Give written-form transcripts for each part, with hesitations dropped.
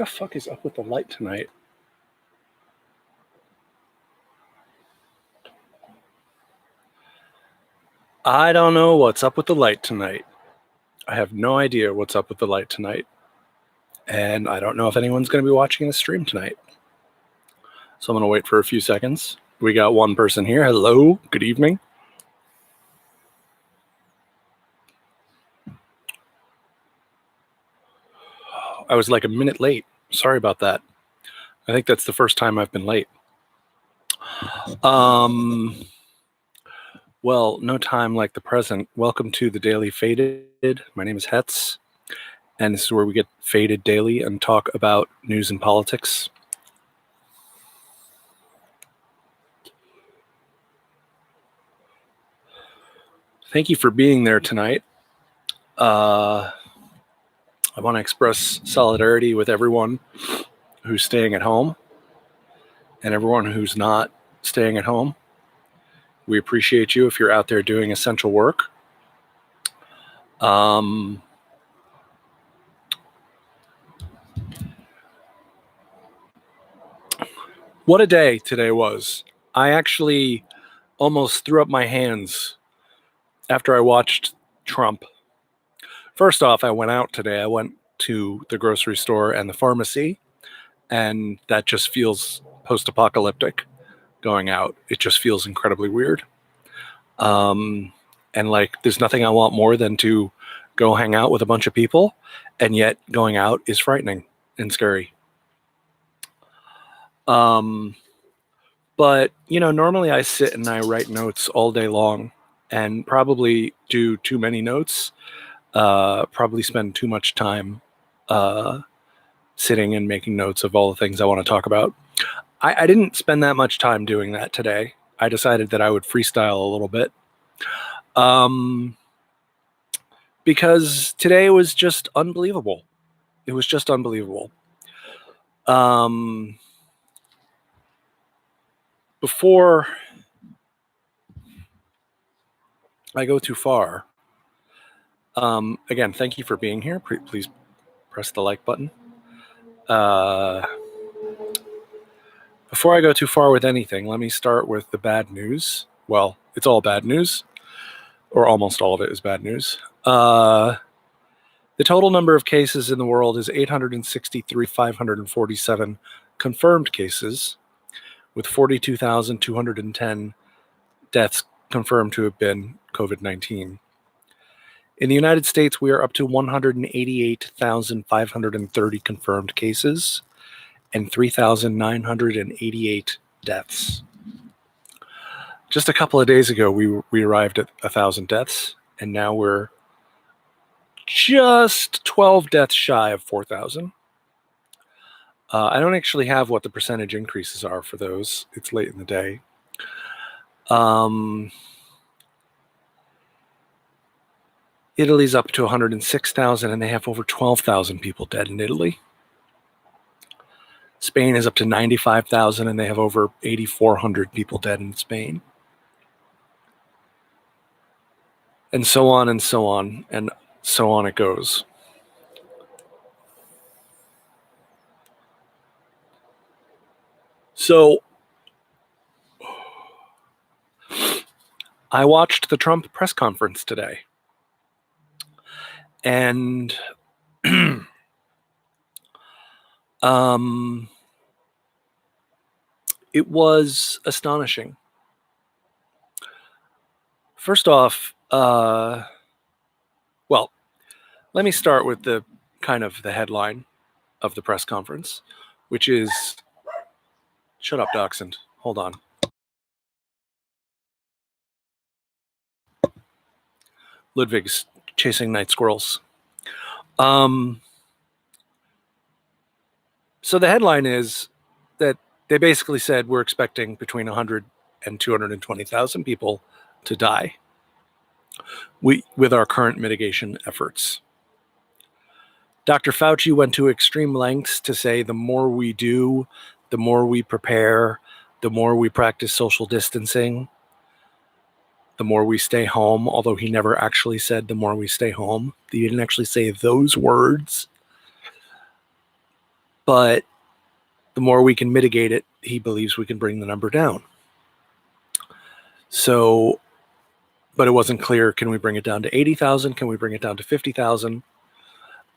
the fuck is up with the light tonight? I don't know what's up with the light tonight. I have no idea what's up with the light tonight. And I don't know if anyone's going to be watching the stream tonight. So I'm going to wait for a few seconds. We got one person here. Hello, good evening. I was like a minute late. Sorry about that. I think that's the first time I've been late. Well, no time like the present. Welcome to the Daily Faded. My name is Hetz, and this is where we get faded daily and talk about news and politics. Thank you for being there tonight. I want to express solidarity with everyone who's staying at home and everyone who's not staying at home. We appreciate you if you're out there doing essential work. What a day today was. I actually almost threw up my hands after I watched Trump. First off, I went out today. I went to the grocery store and the pharmacy, and that just feels post-apocalyptic going out. It just feels incredibly weird. And like, there's nothing I want more than to go hang out with a bunch of people, and yet going out is frightening and scary. But, you know, normally I sit and I write notes all day long and probably do too many notes, probably spend too much time sitting and making notes of all the things I want to talk about. I didn't spend that much time doing that today. I decided that I would freestyle a little bit. Because today was just unbelievable. It was just unbelievable. Before I go too far, again, thank you for being here. Please press the like button. Before I go too far with anything, let me start with the bad news. Well, it's all bad news, or almost all of it is bad news. The total number of cases in the world is 863,547 confirmed cases, with 42,210 deaths confirmed to have been COVID-19. In the United States, we are up to 188,530 confirmed cases and 3,988 deaths. Just a couple of days ago, we arrived at 1,000 deaths, and now we're just 12 deaths shy of 4,000. I don't actually have what the percentage increases are for those. It's late in the day. Italy's up to 106,000, and they have over 12,000 people dead in Italy. Spain is up to 95,000, and they have over 8,400 people dead in Spain. And so on and so on, and so on it goes. So I watched the Trump press conference today, and it was astonishing. First off, well, let me start with the kind of the headline of the press conference, which is, shut up, Dachshund, hold on. Ludwig's chasing night squirrels. So the headline is that they basically said we're expecting between 100 and 220,000 people to die with our current mitigation efforts. Dr. Fauci went to extreme lengths to say the more we do, the more we prepare, the more we practice social distancing, the more we stay home, although he never actually said the more we stay home. He didn't actually say those words. But the more we can mitigate it, he believes we can bring the number down. So, but it wasn't clear. Can we bring it down to 80,000? Can we bring it down to 50,000?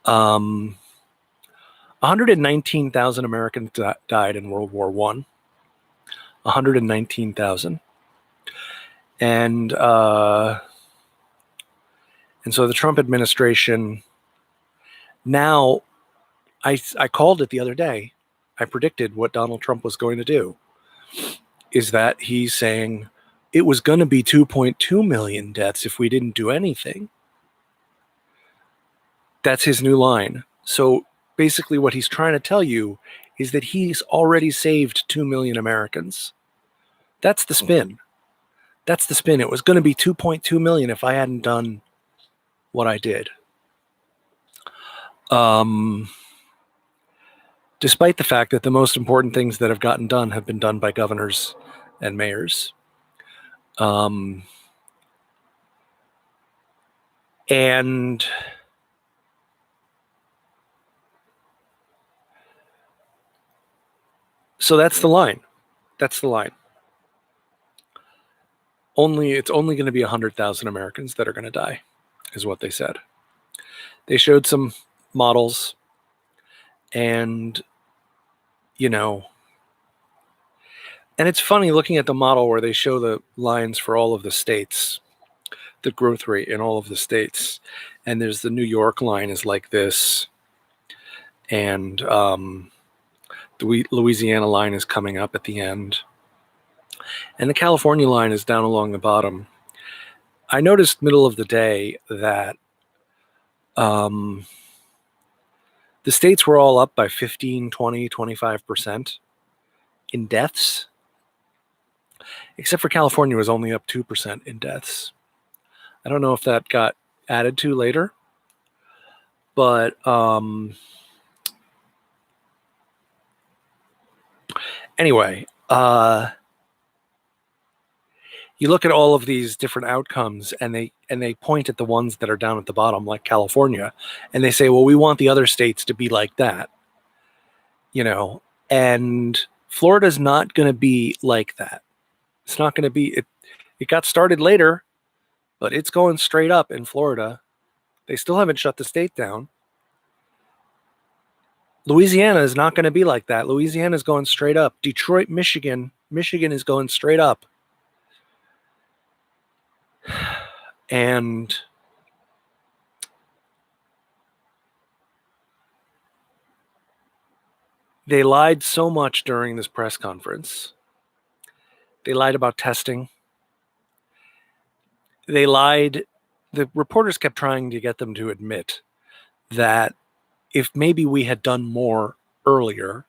119,000 Americans died in World War I. 119,000. And so the Trump administration now, I called it the other day. I predicted what Donald Trump was going to do, is that he's saying it was going to be 2.2 million deaths if we didn't do anything. That's his new line. So basically what he's trying to tell you is that he's already saved 2 million Americans. That's the spin. That's the spin. It was going to be 2.2 million if I hadn't done what I did. Despite the fact that the most important things that have gotten done have been done by governors and mayors. And so that's the line. That's the line. It's only going to be 100,000 Americans that are going to die, is what they said. They showed some models, and and it's funny looking at the model where they show the lines for all of the states, the growth rate in all of the states, and there's the New York line is like this, and the Louisiana line is coming up at the end, and the California line is down along the bottom. I noticed middle of the day that the states were all up by 15, 20, 25% in deaths, except for California was only up 2% in deaths. I don't know if that got added to later, but anyway, you look at all of these different outcomes, and they point at the ones that are down at the bottom, like California, and they say, well, we want the other states to be like that, and Florida's not going to be like that. It's not going to be it. It got started later, but it's going straight up in Florida. They still haven't shut the state down. Louisiana is not going to be like that. Louisiana is going straight up. Detroit, Michigan is going straight up. And they lied so much during this press conference. They lied about testing. They lied. The reporters kept trying to get them to admit that if maybe we had done more earlier,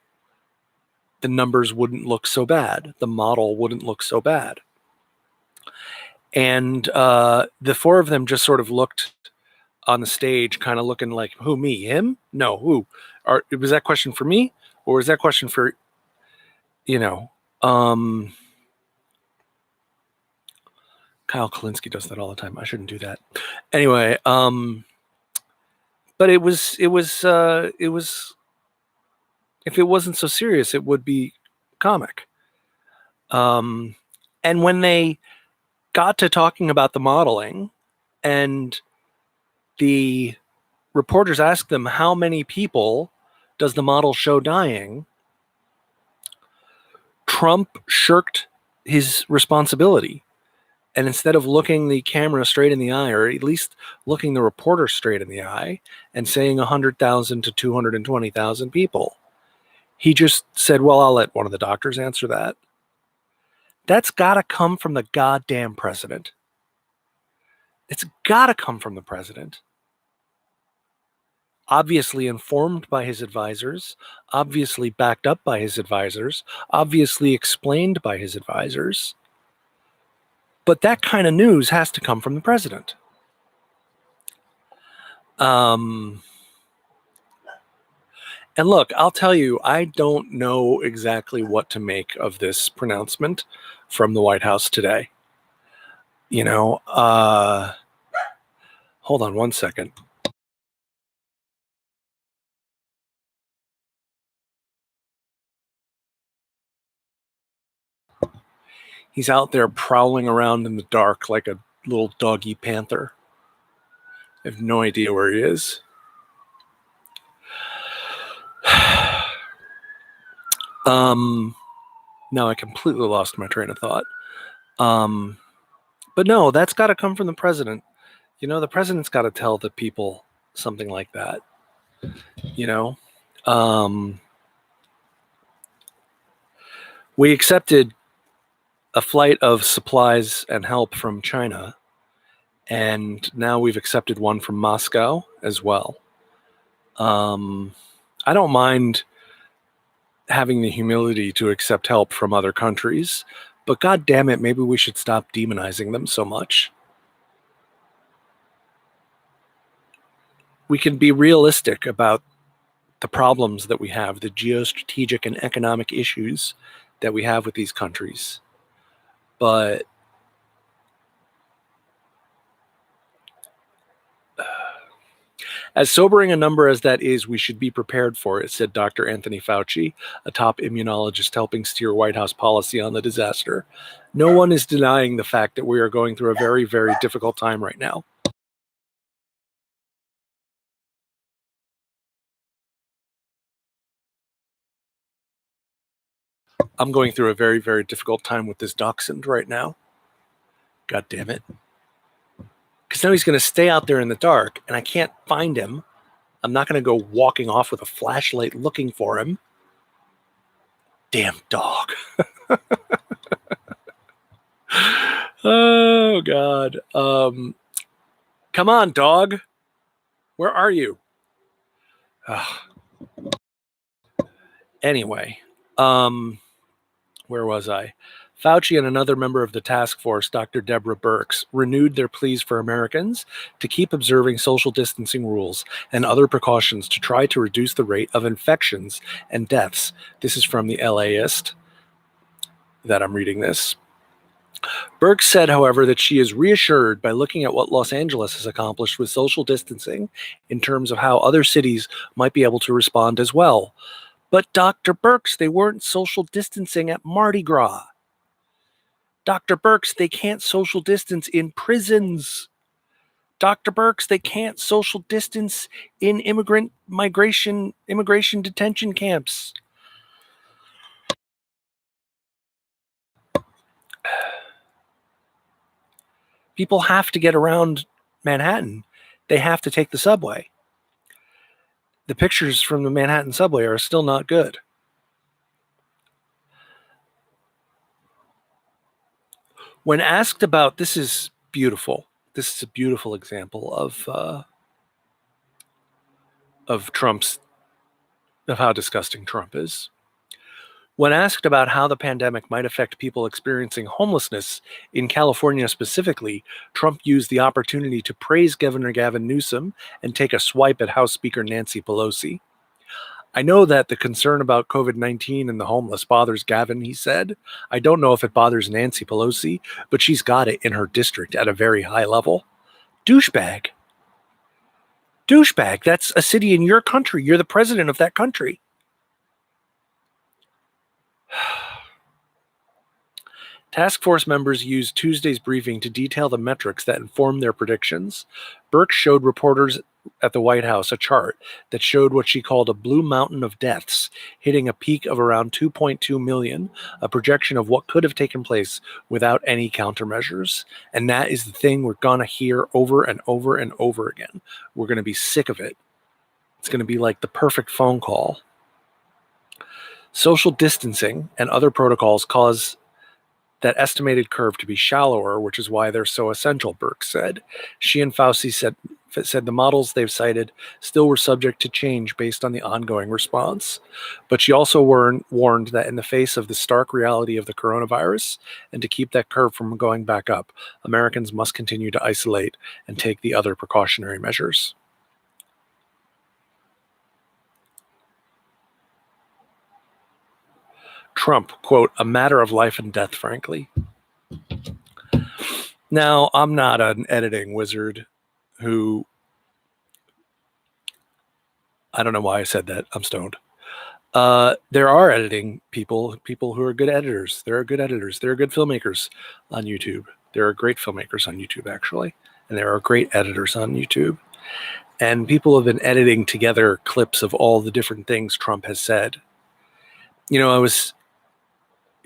the numbers wouldn't look so bad. The model wouldn't look so bad. And the four of them just sort of looked on the stage, kind of looking like, who, me, him? No, who? Was that question for me? Or was that question for, Kyle Kalinske does that all the time. I shouldn't do that. Anyway, but it was, if it wasn't so serious, it would be comic. And when they got to talking about the modeling, and the reporters asked them, how many people does the model show dying? Trump shirked his responsibility. And instead of looking the camera straight in the eye, or at least looking the reporter straight in the eye and saying 100,000 to 220,000 people, he just said, well, I'll let one of the doctors answer that. That's got to come from the goddamn president. It's got to come from the president. Obviously informed by his advisors, obviously backed up by his advisors, obviously explained by his advisors. But that kind of news has to come from the president. And look, I'll tell you, I don't know exactly what to make of this pronouncement from the White House today. Hold on one second. He's out there prowling around in the dark like a little doggy panther. I have no idea where he is. Now I completely lost my train of thought. But no, that's got to come from the president. You know, the president's got to tell the people something like that. You know, we accepted a flight of supplies and help from China, and now we've accepted one from Moscow as well. I don't mind having the humility to accept help from other countries, but God damn it, maybe we should stop demonizing them so much. We can be realistic about the problems that we have, the geostrategic and economic issues that we have with these countries. But as sobering a number as that is, we should be prepared for it, said Dr. Anthony Fauci, a top immunologist helping steer White House policy on the disaster. No one is denying the fact that we are going through a very, very difficult time right now. I'm going through a very, very difficult time with this dachshund right now. God damn it. Because now he's going to stay out there in the dark, and I can't find him. I'm not going to go walking off with a flashlight looking for him. Damn dog. Oh, God. Come on, dog. Where are you? Anyway, where was I? Fauci and another member of the task force, Dr. Deborah Birx, renewed their pleas for Americans to keep observing social distancing rules and other precautions to try to reduce the rate of infections and deaths. This is from the LAist that I'm reading this. Birx said, however, that she is reassured by looking at what Los Angeles has accomplished with social distancing in terms of how other cities might be able to respond as well. But Dr. Birx, they weren't social distancing at Mardi Gras. Dr. Birx, they can't social distance in prisons. Dr. Birx, they can't social distance in immigration detention camps. People have to get around Manhattan. They have to take the subway. The pictures from the Manhattan subway are still not good. When asked about, this is beautiful. This is a beautiful example of how disgusting Trump is. When asked about how the pandemic might affect people experiencing homelessness in California specifically, Trump used the opportunity to praise Governor Gavin Newsom and take a swipe at House Speaker Nancy Pelosi. I know that the concern about COVID-19 and the homeless bothers Gavin, he said. I don't know if it bothers Nancy Pelosi, but she's got it in her district at a very high level. Douchebag. Douchebag. That's a city in your country. You're the president of that country. Task force members used Tuesday's briefing to detail the metrics that informed their predictions. Birx showed reporters at the White House a chart that showed what she called a blue mountain of deaths, hitting a peak of around 2.2 million, a projection of what could have taken place without any countermeasures. And that is the thing we're going to hear over and over and over again. We're going to be sick of it. It's going to be like the perfect phone call. Social distancing and other protocols cause that estimated curve to be shallower, which is why they're so essential, Birx said. She and Fauci said the models they've cited still were subject to change based on the ongoing response. But she also warned that in the face of the stark reality of the coronavirus, and to keep that curve from going back up, Americans must continue to isolate and take the other precautionary measures. Trump, quote, a matter of life and death, frankly. Now, I'm not an editing wizard who, I don't know why I said that. I'm stoned. There are editing people who are good editors. There are good editors. There are good filmmakers on YouTube. There are great filmmakers on YouTube, actually. And there are great editors on YouTube. And people have been editing together clips of all the different things Trump has said. You know, it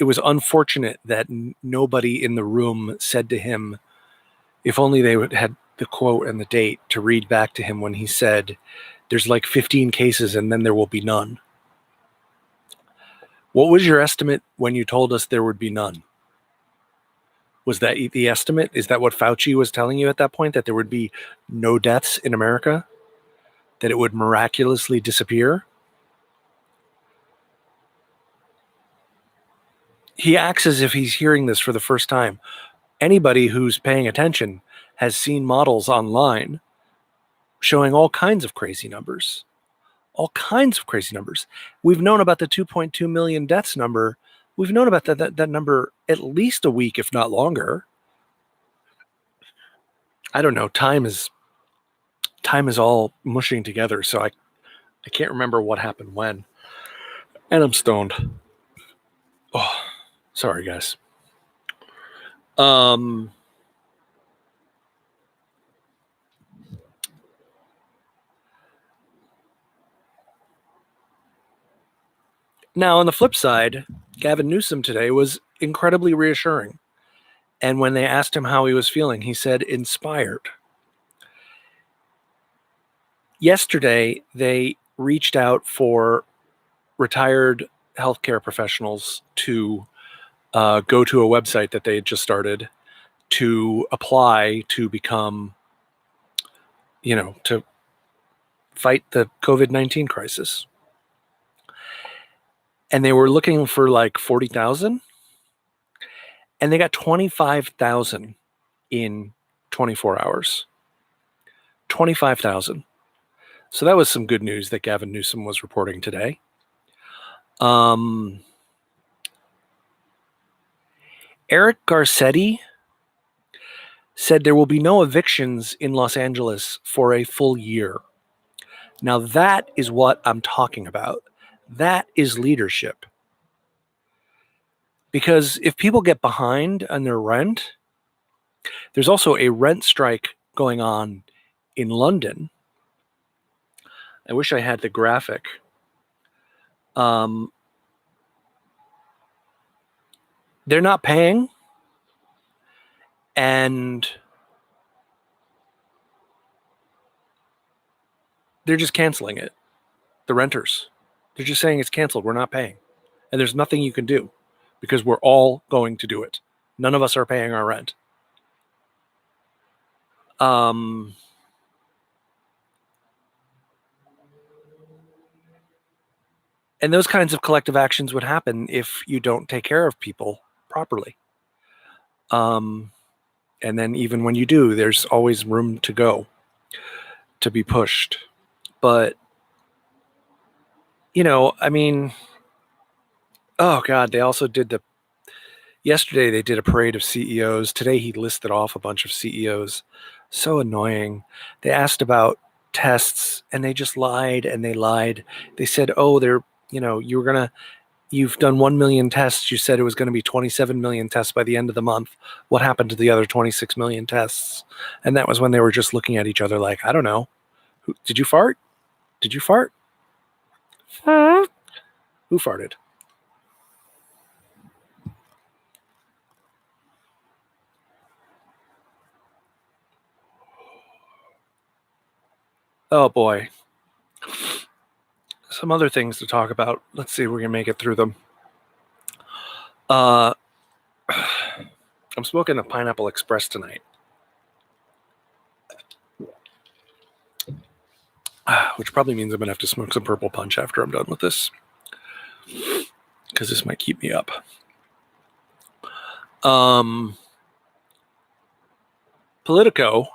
was unfortunate that nobody in the room said to him, if only they had the quote and the date to read back to him when he said, there's like 15 cases and then there will be none. What was your estimate when you told us there would be none? Was that the estimate? Is that what Fauci was telling you at that point, that there would be no deaths in America? That it would miraculously disappear? He acts as if he's hearing this for the first time. Anybody who's paying attention has seen models online showing all kinds of crazy numbers. All kinds of crazy numbers. We've known about the 2.2 million deaths number. We've known about that number at least a week, if not longer. I don't know. Time is all mushing together, so I can't remember what happened when. And I'm stoned. Oh, sorry, guys. Now, on the flip side, Gavin Newsom today was incredibly reassuring. And when they asked him how he was feeling, he said, inspired. Yesterday, they reached out for retired healthcare professionals to go to a website that they had just started to apply to become, to fight the COVID-19 crisis. And they were looking for like 40,000. And they got 25,000 in 24 hours. 25,000. So that was some good news that Gavin Newsom was reporting today. Eric Garcetti said there will be no evictions in Los Angeles for a full year. Now that is what I'm talking about. That is leadership. Because if people get behind on their rent, there's also a rent strike going on in London. I wish I had the graphic. They're not paying, and they're just canceling it. The renters, they're just saying it's canceled. We're not paying. And there's nothing you can do because we're all going to do it. None of us are paying our rent. And those kinds of collective actions would happen if you don't take care of people properly. And then even when you do, there's always room to go, to be pushed. But, I mean, oh God, they also did yesterday they did a parade of CEOs. Today he listed off a bunch of CEOs. So annoying. They asked about tests and they just lied and they lied. They said, oh, you've done 1 million tests. You said it was going to be 27 million tests by the end of the month. What happened to the other 26 million tests? And that was when they were just looking at each other like, I don't know. Did you fart? Did you fart? Who farted? Oh boy. Some other things to talk about. Let's see if we can make it through them. I'm smoking a Pineapple Express tonight. Which probably means I'm going to have to smoke some Purple Punch after I'm done with this. Because this might keep me up. Politico.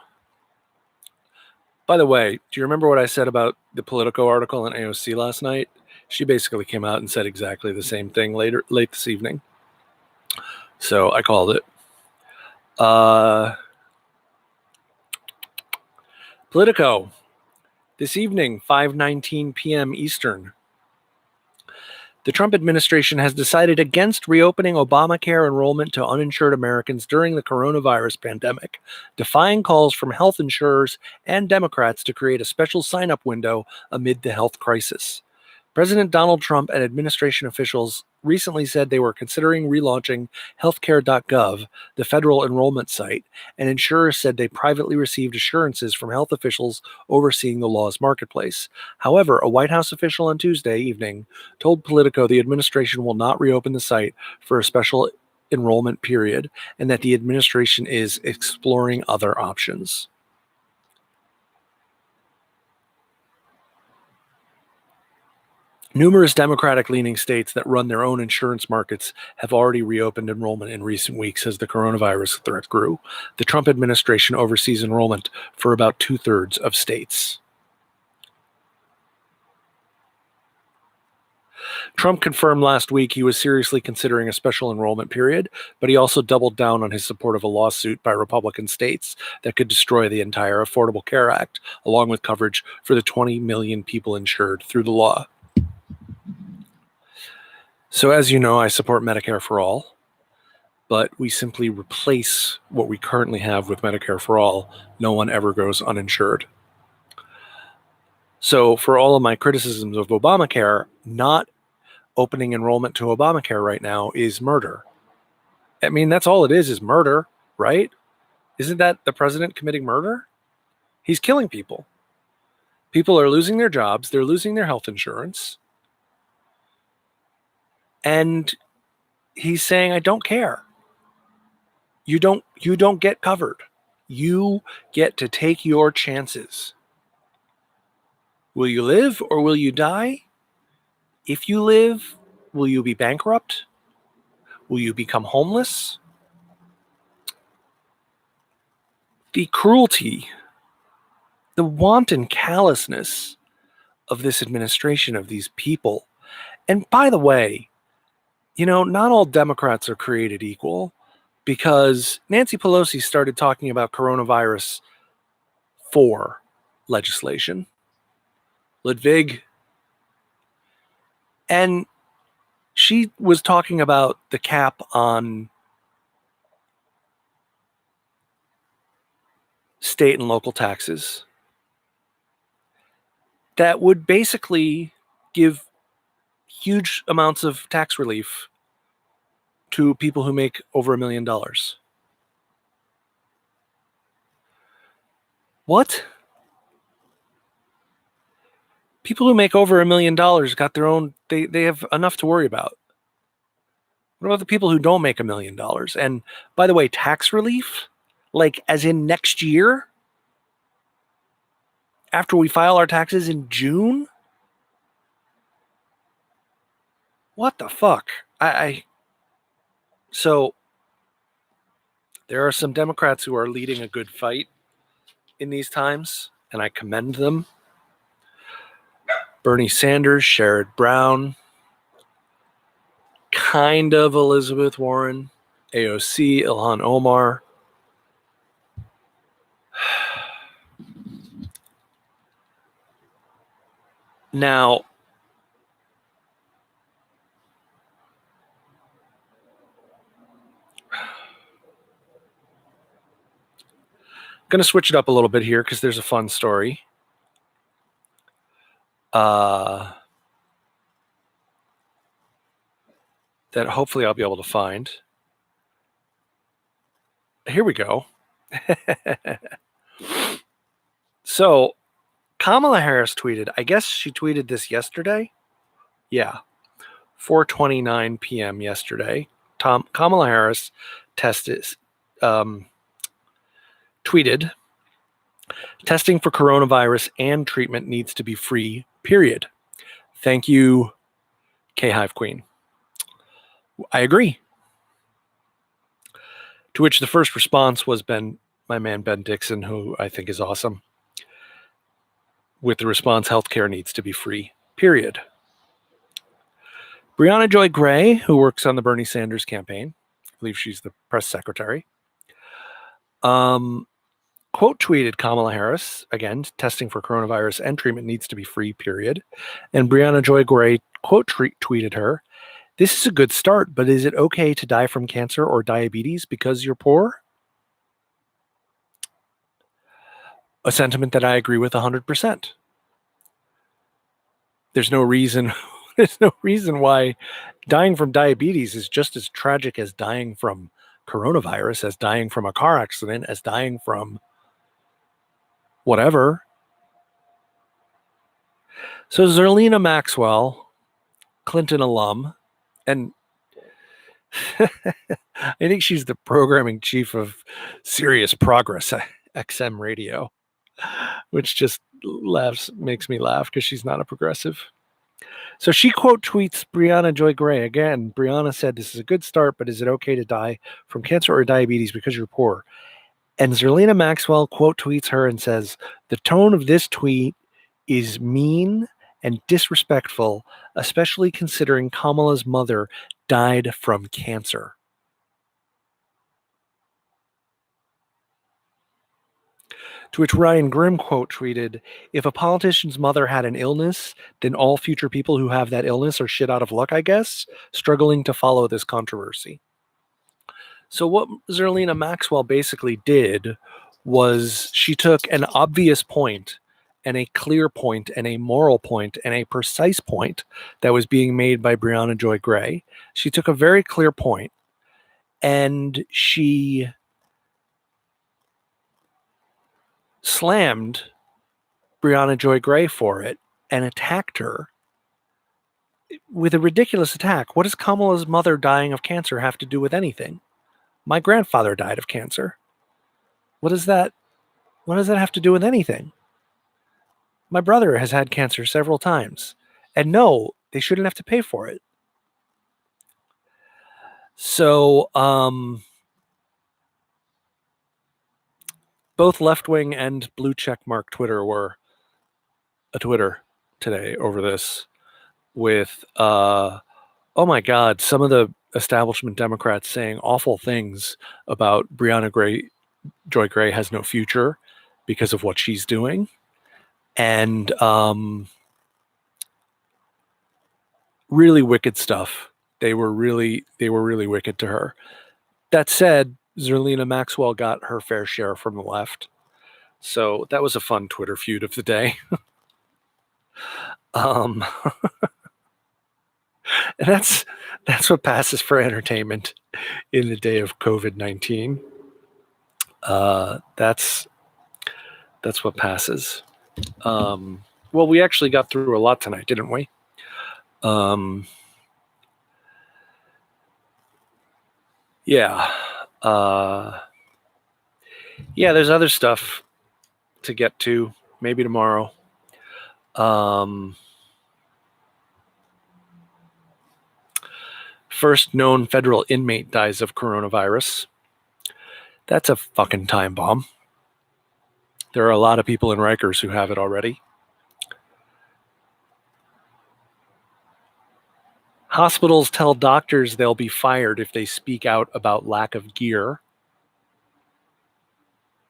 By the way, do you remember what I said about the Politico article in AOC last night? She basically came out and said exactly the same thing late this evening. So I called it. Politico. This evening, 5:19 p.m. Eastern. The Trump administration has decided against reopening Obamacare enrollment to uninsured Americans during the coronavirus pandemic, defying calls from health insurers and Democrats to create a special sign-up window amid the health crisis. President Donald Trump and administration officials recently said they were considering relaunching healthcare.gov, the federal enrollment site, and insurers said they privately received assurances from health officials overseeing the law's marketplace. However, a White House official on Tuesday evening told Politico the administration will not reopen the site for a special enrollment period and that the administration is exploring other options. Numerous Democratic-leaning states that run their own insurance markets have already reopened enrollment in recent weeks as the coronavirus threat grew. The Trump administration oversees enrollment for about 2/3 of states. Trump confirmed last week he was seriously considering a special enrollment period, but he also doubled down on his support of a lawsuit by Republican states that could destroy the entire Affordable Care Act, along with coverage for the 20 million people insured through the law. So as you know, I support Medicare for all, but we simply replace what we currently have with Medicare for all. No one ever goes uninsured. So for all of my criticisms of Obamacare, not opening enrollment to Obamacare right now is murder. I mean, that's all it is murder, right? Isn't that the president committing murder? He's killing people. People are losing their jobs. They're losing their health insurance. And he's saying, I don't care. You don't get covered. You get to take your chances. Will you live or will you die? If you live, will you be bankrupt? Will you become homeless? The cruelty, the wanton callousness of this administration, of these people. And by the way, not all Democrats are created equal, because Nancy Pelosi started talking about coronavirus for legislation. Ludwig. And she was talking about the cap on state and local taxes that would basically give huge amounts of tax relief to people who make over $1 million. What? People who make over $1 million got their own, they have enough to worry about. What about the people who don't make $1 million? And by the way, tax relief, like as in next year, after we file our taxes in June? What the fuck? So there are some Democrats who are leading a good fight in these times, and I commend them. Bernie Sanders, Sherrod Brown, kind of Elizabeth Warren, AOC, Ilhan Omar. Now, I'm going to switch it up a little bit here because there's a fun story. That hopefully I'll be able to find. Here we go. So Kamala Harris tweeted, I guess she tweeted this yesterday. Yeah. 4:29 p.m. yesterday. Kamala Harris tweeted, testing for coronavirus and treatment needs to be free, period. Thank you, K-Hive Queen. I agree. To which the first response was my man Ben Dixon, who I think is awesome, with the response, healthcare needs to be free, period. Brianna Joy Gray, who works on the Bernie Sanders campaign, I believe she's the press secretary, quote tweeted Kamala Harris, again, testing for coronavirus and treatment needs to be free, period. And Brianna Joy Gray quote tweeted her, "This is a good start, but is it okay to die from cancer or diabetes because you're poor?" A sentiment that I agree with 100%. There's no reason there's no reason why dying from diabetes is just as tragic as dying from coronavirus, as dying from a car accident, as dying from whatever. So Zerlina Maxwell, Clinton alum, and I think she's the programming chief of Serious Progress XM Radio, which just makes me laugh because she's not a progressive. So she quote tweets Brianna Joy Gray again. Brianna said, "This is a good start, but is it okay to die from cancer or diabetes because you're poor?" And Zerlina Maxwell quote tweets her and says, "The tone of this tweet is mean and disrespectful, especially considering Kamala's mother died from cancer." To which Ryan Grimm quote tweeted, "If a politician's mother had an illness, then all future people who have that illness are shit out of luck, I guess, struggling to follow this controversy." So what Zerlina Maxwell basically did was she took an obvious point and a clear point and a moral point and a precise point that was being made by Brianna Joy Gray. She took a very clear point and she slammed Brianna Joy Gray for it and attacked her with a ridiculous attack. What does Kamala's mother dying of cancer have to do with anything? My grandfather died of cancer. What does that have to do with anything? My brother has had cancer several times. And no, they shouldn't have to pay for it. So, both left-wing and blue checkmark Twitter were a Twitter today over this with, oh my God, some of the establishment Democrats saying awful things about Joy Gray has no future because of what she's doing. And really wicked stuff. They were really wicked to her. That said, Zerlina Maxwell got her fair share from the left. So that was a fun Twitter feud of the day. And that's what passes for entertainment in the day of COVID-19. That's what passes. Well, we actually got through a lot tonight, didn't we? Yeah. Yeah, there's other stuff to get to, maybe tomorrow. First known federal inmate dies of coronavirus. That's a fucking time bomb. There are a lot of people in Rikers who have it already. Hospitals tell doctors they'll be fired if they speak out about lack of gear.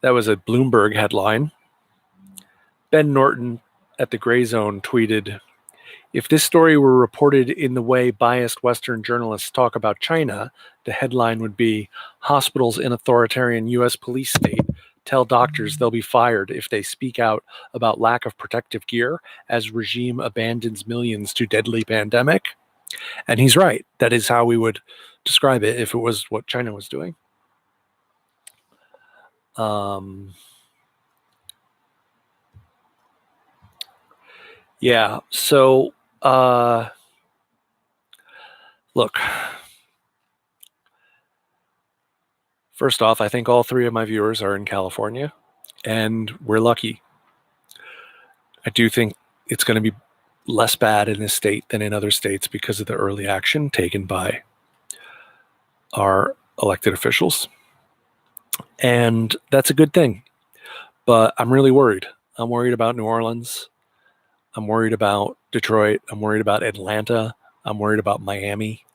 That was a Bloomberg headline. Ben Norton at the Gray Zone tweeted, "If this story were reported in the way biased Western journalists talk about China, the headline would be, 'Hospitals in authoritarian U.S. police state tell doctors they'll be fired if they speak out about lack of protective gear as regime abandons millions to deadly pandemic.'" And he's right. That is how we would describe it if it was what China was doing. Yeah. So, look, first off, I think all three of my viewers are in California, and we're lucky. I do think it's going to be less bad in this state than in other states because of the early action taken by our elected officials. And that's a good thing. But I'm really worried. I'm worried about New Orleans. I'm worried about Detroit. I'm worried about Atlanta. I'm worried about Miami.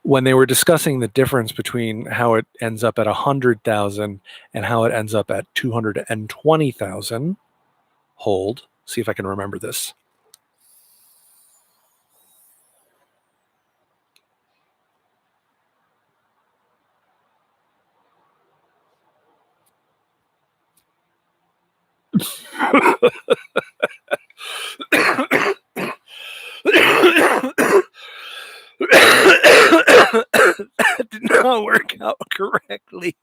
when they were discussing the difference between how it ends up at 100,000 and how it ends up at 220,000, hold, see if I can remember this. That did not work out correctly.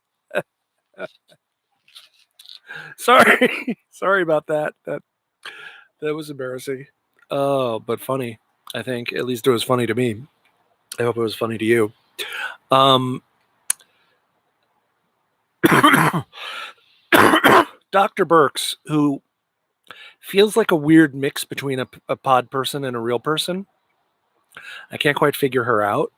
Sorry about that. That was embarrassing. Oh, but funny. I think at least it was funny to me. I hope it was funny to you. Dr. Burks, who feels like a weird mix between a pod person and a real person. I can't quite figure her out.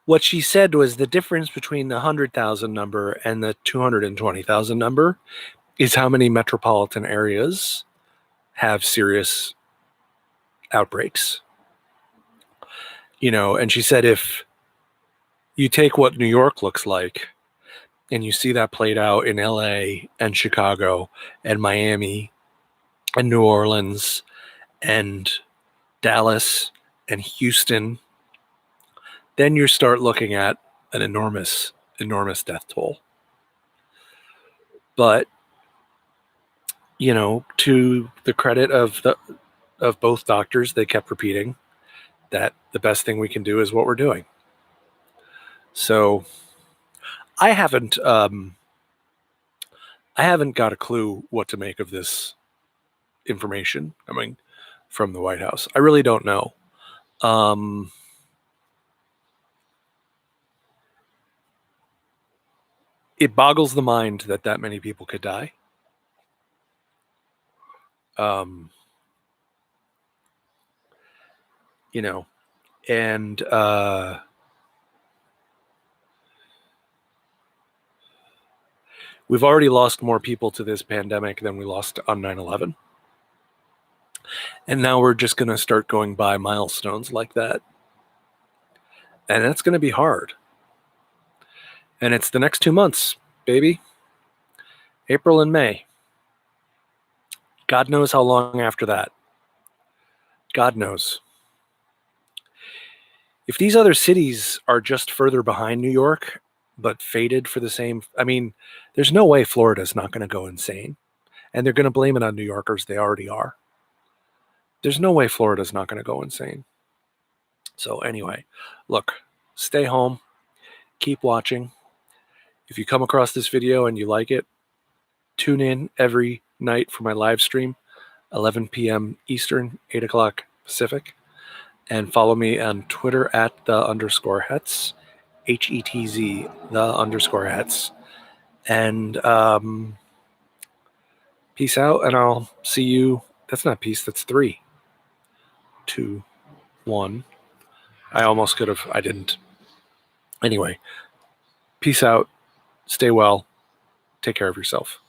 What she said was the difference between the 100,000 number and the 220,000 number is how many metropolitan areas have serious outbreaks. You know, and she said if you take what New York looks like and you see that played out in LA and Chicago and Miami and New Orleans and Dallas and Houston, then you start looking at an enormous death toll. But you know, to the credit of both doctors, they kept repeating that the best thing we can do is what we're doing. So I haven't got a clue what to make of this information coming from the White House. I really don't know. It boggles the mind that many people could die. You know, and we've already lost more people to this pandemic than we lost on 9/11. And now we're just going to start going by milestones like that. And that's going to be hard. And it's the next 2 months, baby. April and May. God knows how long after that. God knows. If these other cities are just further behind New York, but fated for the same, I mean, there's no way Florida's not going to go insane. And they're going to blame it on New Yorkers. They already are. There's no way Florida's not going to go insane. So anyway, look, stay home. Keep watching. If you come across this video and you like it, tune in every night for my live stream, 11 p.m. Eastern, 8 o'clock Pacific. And follow me on Twitter at @the_Hetz, HETZ, @the_Hetz. And peace out, and I'll see you. That's not peace, that's 3, 2, 1. I almost could have, I didn't. Anyway, peace out. Stay well. Take care of yourself.